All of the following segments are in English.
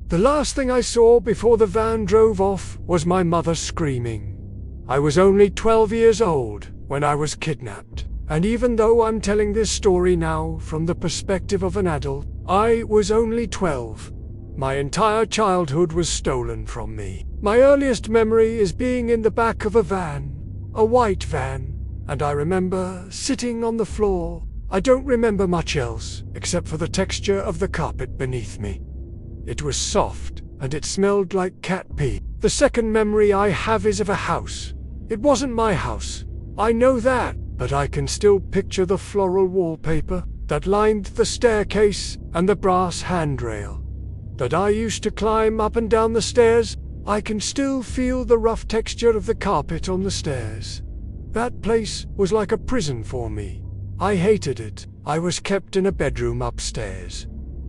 The last thing I saw before the van drove off was my mother screaming. I was only 12 years old when I was kidnapped, and even though I'm telling this story now from the perspective of an adult, I was only 12. My entire childhood was stolen from me. My earliest memory is being in the back of a van, a white van, and I remember sitting on the floor. I don't remember much else, except for the texture of the carpet beneath me. It was soft, and it smelled like cat pee. The second memory I have is of a house. It wasn't my house, I know that, but I can still picture the floral wallpaper that lined the staircase and the brass handrail that I used to climb up and down the stairs. I can still feel the rough texture of the carpet on the stairs. That place was like a prison for me. I hated it. I was kept in a bedroom upstairs.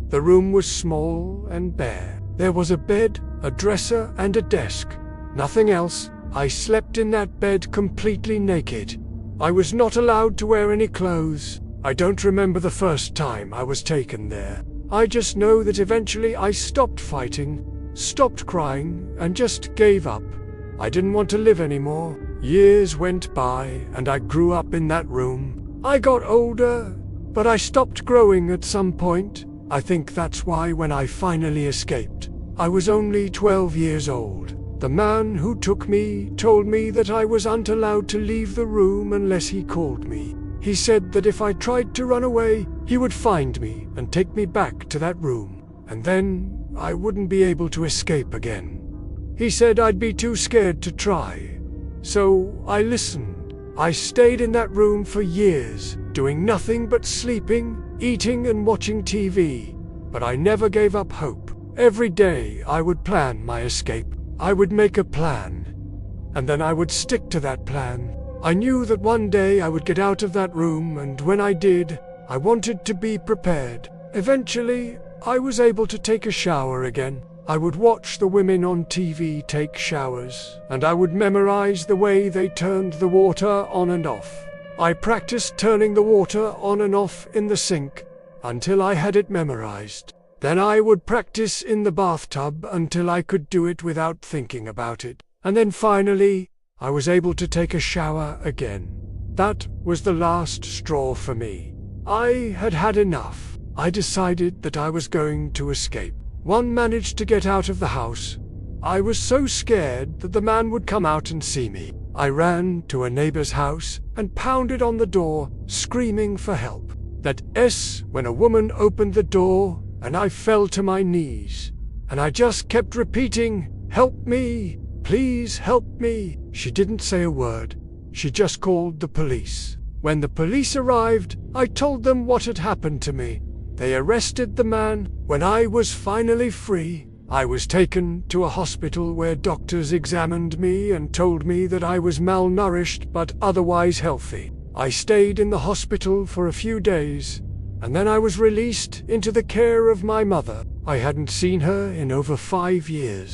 The room was small and bare. There was a bed, a dresser, and a desk. Nothing else. I slept in that bed completely naked. I was not allowed to wear any clothes. I don't remember the first time I was taken there. I just know that eventually I stopped fighting, stopped crying, and just gave up. I didn't want to live anymore. Years went by, and I grew up in that room. I got older, but I stopped growing at some point. I think that's why when I finally escaped, I was only 12 years old. The man who took me told me that I wasn't allowed to leave the room unless he called me. He said that if I tried to run away, he would find me and take me back to that room, and then I wouldn't be able to escape again. He said I'd be too scared to try. So I listened. I stayed in that room for years, doing nothing but sleeping, eating, and watching TV. But I never gave up hope. Every day I would plan my escape. I would make a plan, and then I would stick to that plan. I knew that one day I would get out of that room, and when I did, I wanted to be prepared. Eventually, I was able to take a shower again. I would watch the women on TV take showers, and I would memorize the way they turned the water on and off. I practiced turning the water on and off in the sink until I had it memorized. Then I would practice in the bathtub until I could do it without thinking about it. And then finally, I was able to take a shower again. That was the last straw for me. I had had enough. I decided that I was going to escape. One managed to get out of the house. I was so scared that the man would come out and see me. I ran to a neighbor's house and pounded on the door, screaming for help. When a woman opened the door, and I fell to my knees, and I just kept repeating, "Help me, please help me." She didn't say a word. She just called the police. When the police arrived, I told them what had happened to me. They arrested the man. When I was finally free, I was taken to a hospital where doctors examined me and told me that I was malnourished but otherwise healthy. I stayed in the hospital for a few days, and then I was released into the care of my mother. I hadn't seen her in over 5 years.